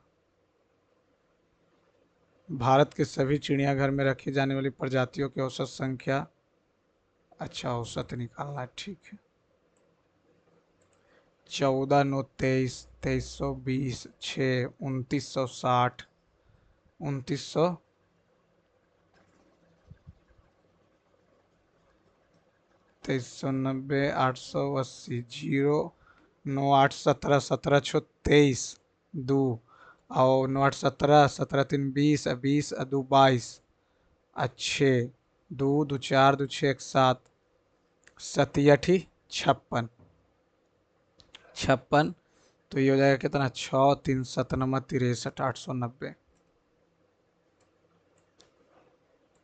भारत के सभी चिड़ियाघर में रखी जाने वाली प्रजातियों की औसत संख्या, अच्छा औसत निकालना है, ठीक है। 14, 9, 23, 2320, 6, 2960, 2900, 2390, 880, 0, 9, 8, 17, 17, 6, 23, 2 और 9, 8, 17, 17, 3, 20, 20, 2, 22, अच्छे 2, 2, 4, 2, 6, 7, 87, 56, 56। तो ये हो जाएगा कितना, 6, 3, 7, 63, 890,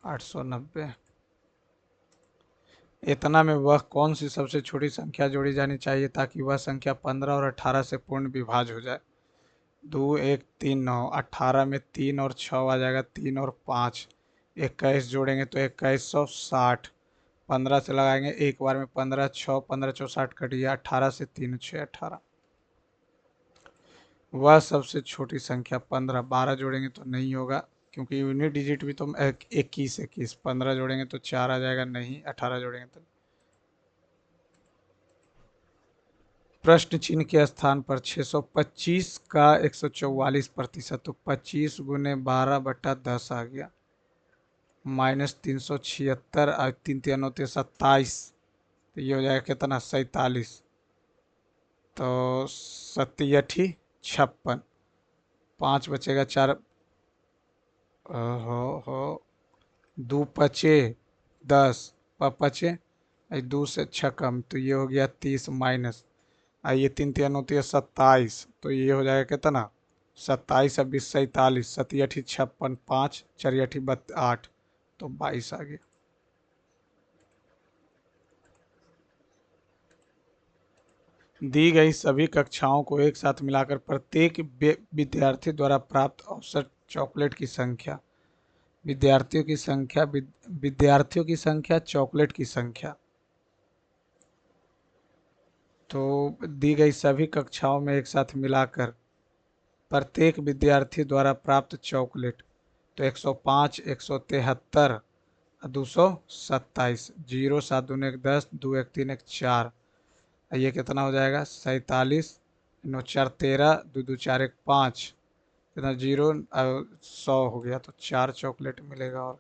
890। इतना में वह कौन सी सबसे छोटी संख्या जोड़ी जानी चाहिए ताकि वह संख्या 15 और 18 से पूर्ण विभाज्य हो जाए। 2, 1, 3, 9, 18 में 3 और 6 आ जाएगा, 3 और 5, 21 जोड़ेंगे तो 2160। 15 से लगाएंगे एक बार में, 15, 6, 15, 64 कट गया, 18 से 3, 6, 18। वह सबसे छोटी संख्या 15, 12 जोड़ेंगे तो नहीं होगा क्योंकि यूनिट डिजिट भी तो 21, 21, 15 जोड़ेंगे तो 4 आ जाएगा, नहीं 18 जोड़ेंगे तो। प्रश्न चिन्ह के स्थान पर 625 का 144%, तो 25 गुने 12/10 आ गया, -376 और 3 3 9 27, तो ये हो जाएगा कितना, 47। तो 87, 56, 5 बचेगा, 4 हो 2 पचे 10, पचे 2 से 6 कम, तो ये हो गया 30 माइनस, आइए 3 3 9 27, तो ये हो जाएगा कितना, 27 और 20 47, 87, 56, 5 4 8, तो 22 आ गया। दी गई सभी कक्षाओं को एक साथ मिलाकर प्रत्येक विद्यार्थी द्वारा प्राप्त औसत चॉकलेट की संख्या, विद्यार्थियों की संख्या, चॉकलेट की संख्या। तो दी गई सभी कक्षाओं में एक साथ मिलाकर प्रत्येक विद्यार्थी द्वारा प्राप्त चॉकलेट, तो 105, 173, 227, 0 7 दूनी 10, 2 1 3 1 4, ये कितना हो जाएगा 47, 9 4 13, 2 2 4 1 5, कितना 0, 100 हो गया। तो 4 चॉकलेट मिलेगा। और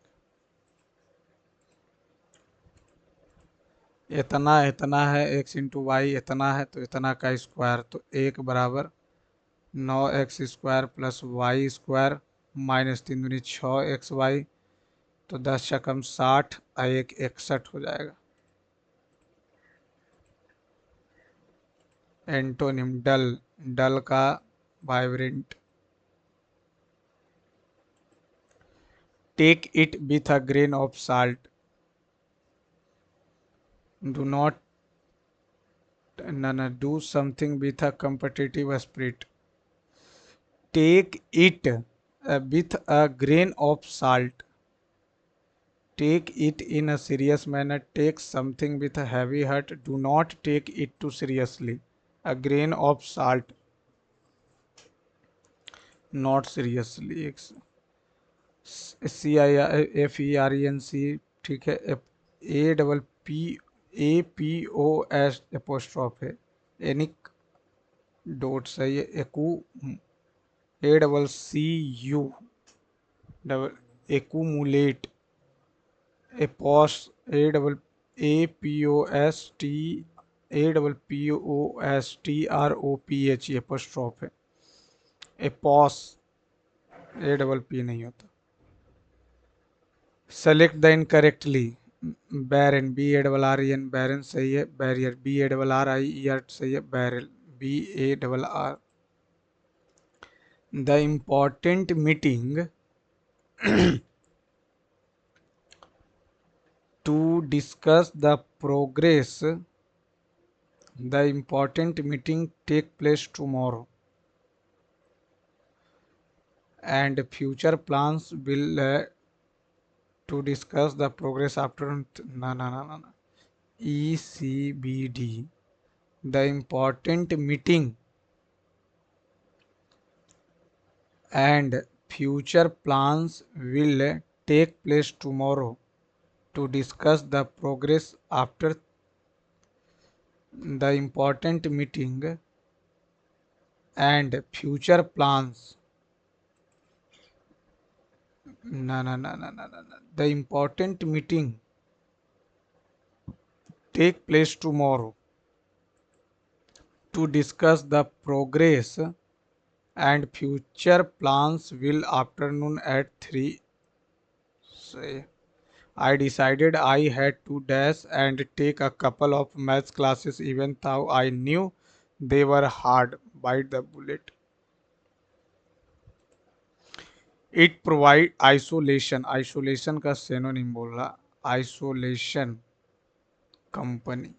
इतना इतना है, एक्स इंटू वाई इतना है, तो इतना का स्क्वायर, तो 1 बराबर 9x² plus Y square minus 3 दूनी 6xy, तो 10 कम 60 और 1 61 हो जाएगा। एंटोनिम डल, डल का vibrant. Take it with a grain of salt, do not, न do something with a competitive spirit. Take it with a grain of salt. Take it in a serious manner. Take something with a heavy heart. Do not take it too seriously. A grain of salt. Not seriously. CIFERENC, ठीक है। APPOS एपोस्ट्रॉफ है। एनिक डॉट सही है। एकू ACCU डबल एकुमुलेट। एपोस APPOSTROPH एपोस्ट्रॉफ है। एपोस APP नहीं होता। Select the incorrectly, barren BARREN barren सही है। बैरियर BARRIER सही है। Barrel BARR। The important meeting to discuss the progress. The important meeting take place tomorrow and future plans will to discuss the progress after. No. ECBD. The important meeting and future plans will take place tomorrow to discuss the progress after the important meeting and future plans. No. The important meeting take place tomorrow to discuss the progress and future plans will afternoon at 3. Say, I decided I had to dash and take a couple of maths classes even though I knew they were hard. Bite the bullet. It provide isolation. Isolation का synonym बोल रहा, isolation company।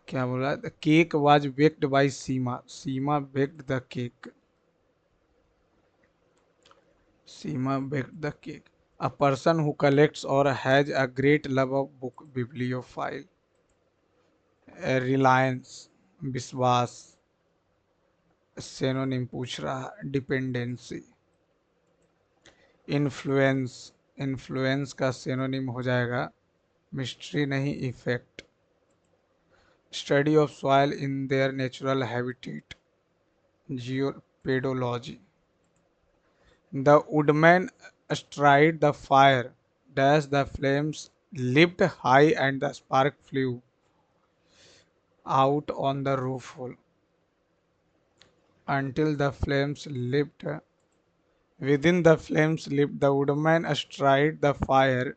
क्या बोल रहा है? The cake was baked by Seema. Seema baked the cake. Seema baked the cake. A person who collects or has a great love of book, bibliophile। Reliance, विश्वास। synonym पूछ रहा, डिपेंडेंसी। इन्फ्लुएंस, इन्फ्लुएंस का synonym हो जाएगा मिस्ट्री नहीं, effect. Study of soil in their natural habitat, geopedology. The woodman astride the fire, dash the flames leaped high and the spark flew out on the roof until the flames leaped. Within the flames leaped the woodman astride the fire.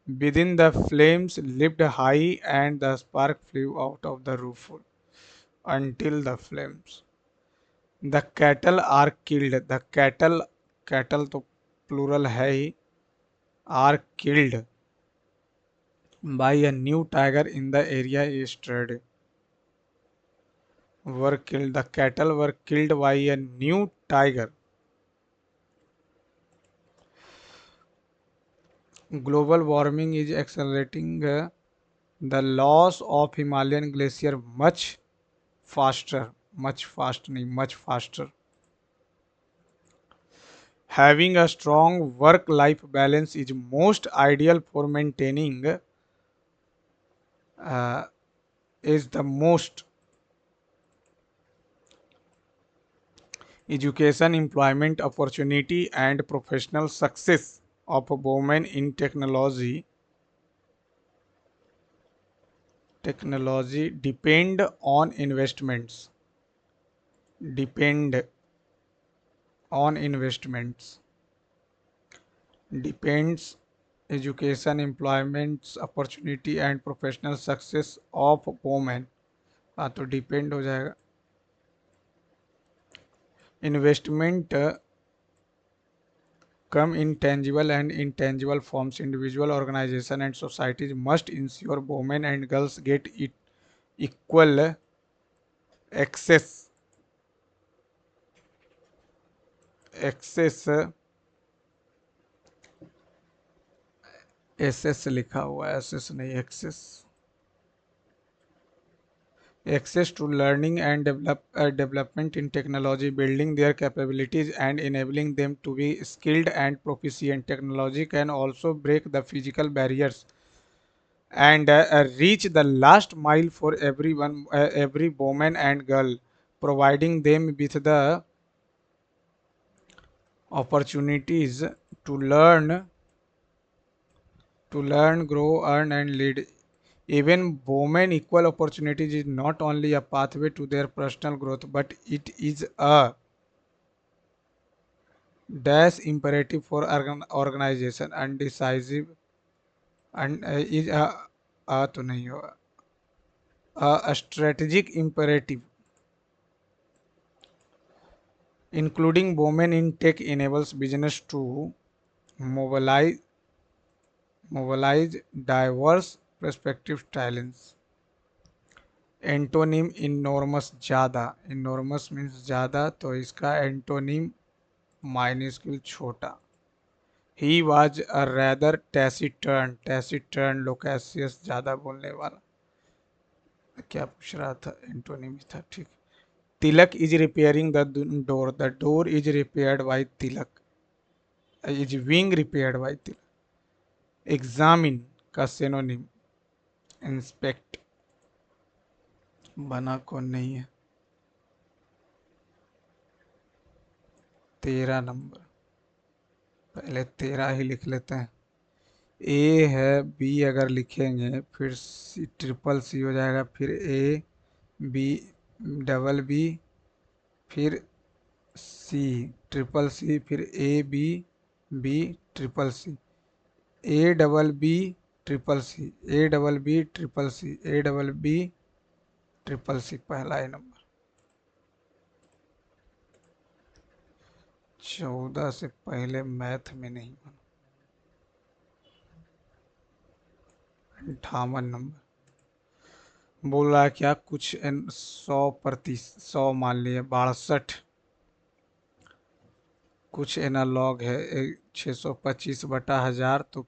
Within the flames leaped high and the spark flew out of the roof until the flames. The cattle are killed. The cattle, cattle तो plural है ही, are killed by a new tiger in the area yesterday. Were killed. The cattle were killed by a new tiger. Global warming is accelerating the loss of Himalayan glacier much faster. Much fast नहीं, much faster. Having a strong work-life balance is most ideal for maintaining uh, is the most education, employment opportunity, and professional success of women in technology depend on depend investments depends education, employment opportunity and professional success of women। हाँ तो डिपेंड हो जाएगा। Investment come in tangible and intangible forms. Individual, organization, and societies must ensure women and girls get equal access access SS लिखा हुआ है, एसएस नहीं access, access to learning and development in technology, building their capabilities and enabling them to be skilled and proficient. Technology can also break the physical barriers and reach the last mile for everyone, every woman and girl, providing them with the opportunities to learn, grow, earn, and lead. Even women equal opportunities is not only a pathway to their personal growth, but it is a dash imperative for organization and decisive and is a तो नहीं होगा, a strategic imperative. Including women in tech enables business to mobilize mobilize diverse perspective talents. Antonym enormous ज़्यादा, इनॉर्मस मीन्स ज़्यादा, तो इसका एंटोनिम माइन्यूस्क्यूल छोटा। He was a rather taciturn loquacious ज़्यादा बोलने वाला। क्या पूछ रहा था, एंटोनिम था, ठीक। Tilak is repairing the door is repaired by Tilak, is being repaired by Tilak. Examine का सिनोनिम इंस्पेक्ट, बना कौन नहीं है। 13 नंबर, पहले 13 ही लिख लेते हैं। ए है, बी अगर लिखेंगे फिर सी ट्रिपल सी हो जाएगा, फिर ए बी डबल बी, फिर सी ट्रिपल सी, फिर A B B triple C, A double B triple C, A double B triple C, A double B triple C, पहला ए नंबर। 14 से पहले मैथ में नहीं बना। 58 नंबर बोल रहा है क्या, कुछ 100%, 100 मान लिए, 62 कुछ एनालॉग है 625/1000, तो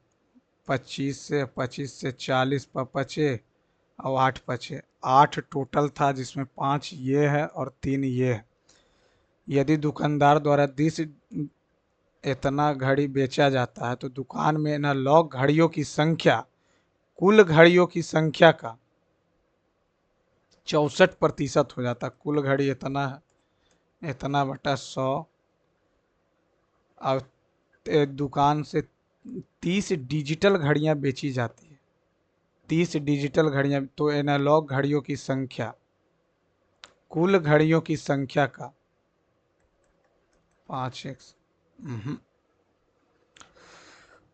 25 से 40 पर बचे और 8 बचे। 8 टोटल था जिसमें 5 ये है और 3 ये है। यदि दुकानदार द्वारा 10 इतना घड़ी बेचा जाता है तो दुकान में एनालॉग घड़ियों की संख्या कुल घड़ियों की संख्या का 64% हो जाता। कुल घड़ी इतना है, इतना बटा 100, और दुकान से 30 डिजिटल घड़ियां बेची जाती है, 30 डिजिटल घड़ियां, तो एनालॉग घड़ियों की संख्या कुल घड़ियों की संख्या का 5x।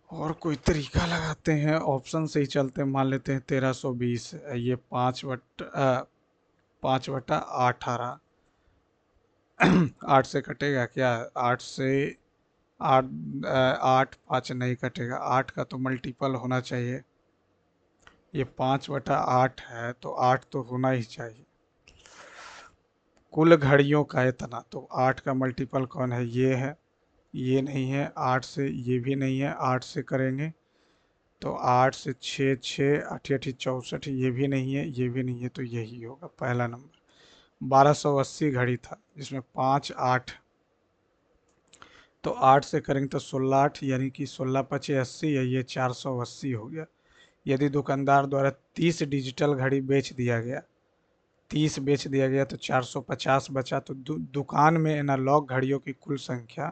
और कोई तरीका लगाते हैं, ऑप्शन से ही चलते हैं, मान लेते हैं 1320, ये 5/8 आ रहा। 8 से कटेगा क्या, 8 से 8 8 5 नहीं कटेगा, 8 का तो मल्टीपल होना चाहिए। ये 5/8 है तो 8 तो होना ही चाहिए। कुल घड़ियों का इतना, तो 8 का मल्टीपल कौन है, ये है, ये नहीं है। 8 से ये भी नहीं है, 8 से करेंगे तो 8 से 6 6 8 8 64, ये भी नहीं है, ये भी नहीं है, तो यही होगा पहला नंबर। 1280 घड़ी था जिसमें 5 8 तो 8 से करेंगे तो 16 8 यानी कि 16 × 5 = 80 है, ये 480 हो गया। यदि दुकानदार द्वारा 30 डिजिटल घड़ी बेच दिया गया, 30 बेच दिया गया तो 450 बचा, तो दुकान में एनालॉग घड़ियों की कुल संख्या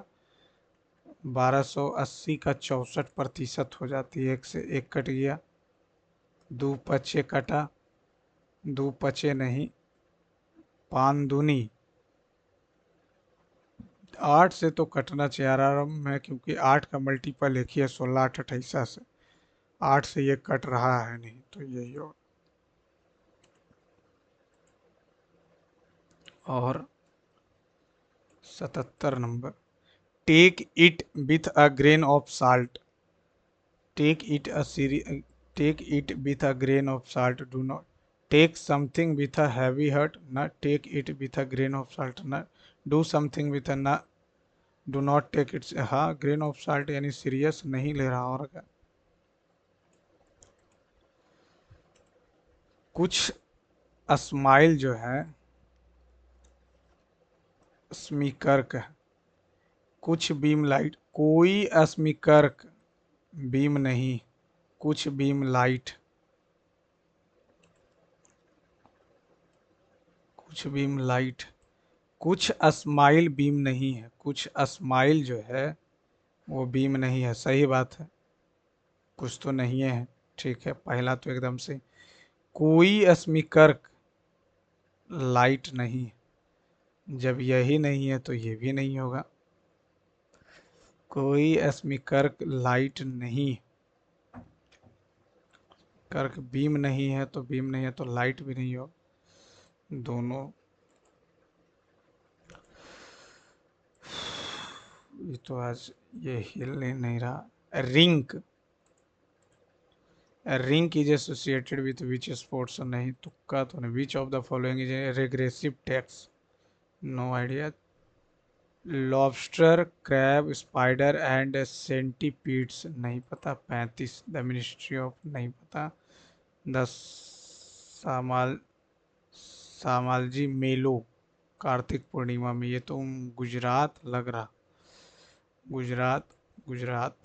1280 का 64% हो जाती है। 1 से 1 कट गया, 2 पचे कटा, 2 पचे नहीं, 5 दूनी 8 से तो कटना चाहिए आराम है, क्योंकि 8 का मल्टीपल एक ही है, 16 8 28 से 8 से ये कट रहा है नहीं, तो यही होगा। और 77 number, take it with a grain of salt, take it a take it with a grain of salt, do not take something with a heavy heart, न take it with a grain of salt, न डू समथिंग विथ अ, न डू नॉट टेक इट। हाँ, ग्रेन ऑफ साल्ट यानी सीरियस नहीं ले रहा, और क्या। कुछ स्माइल जो है स्मीकर्क है, कुछ बीम लाइट, कोई स्मीकर्क बीम नहीं, कुछ बीम लाइट, कुछ बीम लाइट, कुछ स्माइल बीम नहीं है, कुछ स्माइल जो है वो बीम नहीं है, सही बात है, कुछ तो नहीं है, ठीक है, पहला तो एकदम से। कोई स्मीकर्क लाइट नहीं, जब यही नहीं है तो ये भी नहीं होगा। कोई स्मीकर्क लाइट नहीं, कर्क बीम नहीं है तो बीम नहीं है तो लाइट भी नहीं हो, दोनों। ये तो आज ये हिल नहीं रहा। Rink, rink is associated with which sports, नहीं, तुक्का तो नहीं। Which of the following is regressive tax, no idea. Lobster, crab, spider and centipedes, नहीं पता। 35 द मिनिस्ट्री ऑफ, नहीं पता। द सामाल सामालजी मेलो, कार्तिक पूर्णिमा में, ये तो गुजरात लग रहा, Gujarat, Gujarat.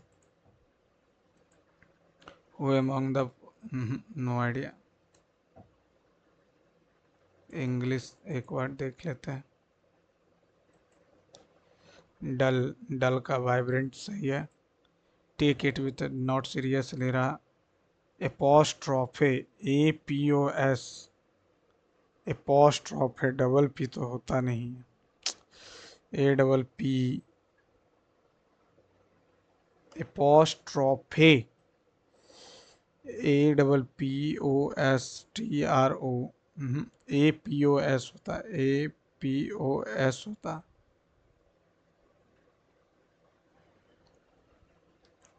Who among the, no idea. English एक बार देख लेते हैं। डल, डल का वाइब्रेंट सही है। Take it with, not serious ले रहा। Apostrophe, APOS, apostrophe, double P तो होता नहीं है, APP, एपोस्ट्रोफे, APPOSTRO, APOS होता, APOS होता,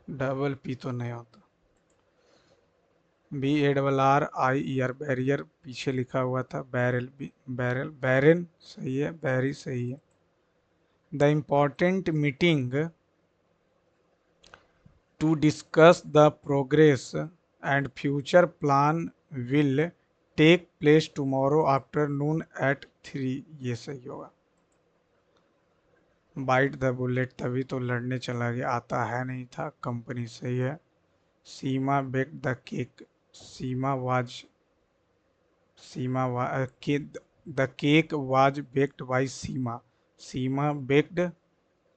डबल पी तो नहीं होता। BARRIER, बैरियर पीछे लिखा हुआ था, बैरल, बैरल, बैरन सही है, बैरी सही है। The important meeting to discuss the progress and future plan will take place tomorrow afternoon at 3, ये सही होगा। बाइट द बुलेट, तभी तो लड़ने चला गया, आता है नहीं था, कंपनी सही है। Seema bake the cake, Seema was, Seema वा के, the cake was baked by Seema, Seema baked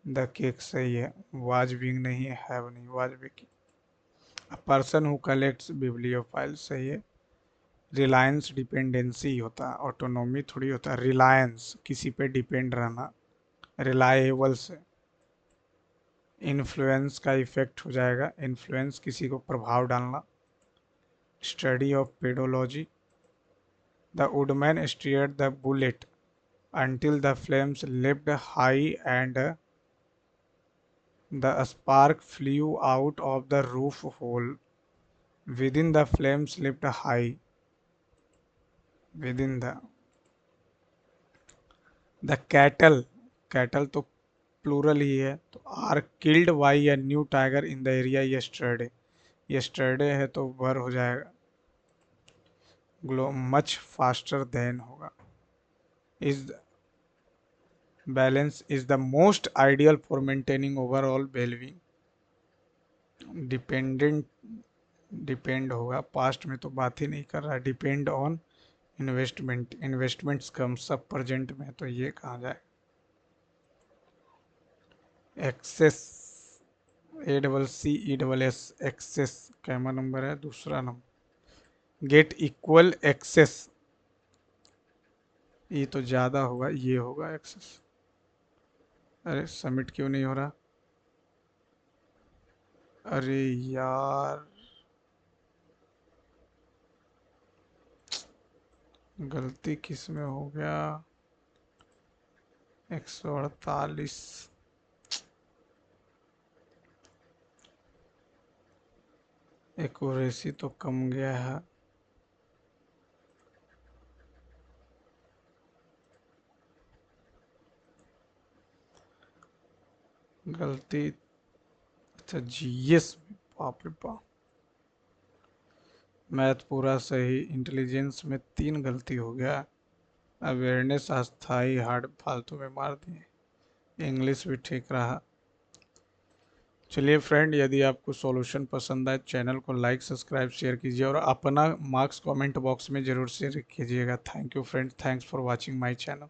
the cake सही है। वाज बिंग नहीं है, हैव नहीं, was baking. A person who collects bibliophile सही है। रिलायंस डिपेंडेंसी होता है, ऑटोनॉमी थोड़ी होता है। रिलायंस किसी पे डिपेंड रहना, रिलायबल से। इन्फ्लुएंस का इफेक्ट हो जाएगा, इन्फ्लुएंस किसी को प्रभाव डालना। Study of pedology, the woodman steered the bullet until the flames leapt high and the spark flew out of the roof hole. Within the flames leapt high, within the cattle, cattle तो प्लूरल ही है, तो are killed by a new tiger in the area yesterday, yesterday है तो वर हो जाएगा। ग्लो मच फास्टर देन होगा। Is balance is the most ideal for maintaining overall wellbeing. Dependent, depend होगा, पास्ट में तो बात ही नहीं कर रहा। डिपेंड ऑन इन्वेस्टमेंट, इन्वेस्टमेंट्स कम सब प्रेजेंट में, तो ये कहाँ जाए। Access, A double C E double S, access Kaima number है, दूसरा नंबर। गेट इक्वल एक्सेस, ये तो ज़्यादा होगा, ये होगा एक्सेस। अरे सबमिट क्यों नहीं हो रहा, अरे यार गलती किस में हो गया। 148, एक्यूरेसी तो कम गया है। गलती, अच्छा जीएस, बाप रे बाप, मैथ पूरा सही, इंटेलिजेंस में 3 गलती हो गया। अवेयरनेस अस्थाई हार्ड फालतू में मार दिए। इंग्लिश भी ठीक रहा। चलिए फ्रेंड, यदि आपको सॉल्यूशन पसंद आए चैनल को लाइक सब्सक्राइब शेयर कीजिए और अपना मार्क्स कमेंट बॉक्स में ज़रूर शेयर कीजिएगा। Thank you friend, thanks for watching my channel.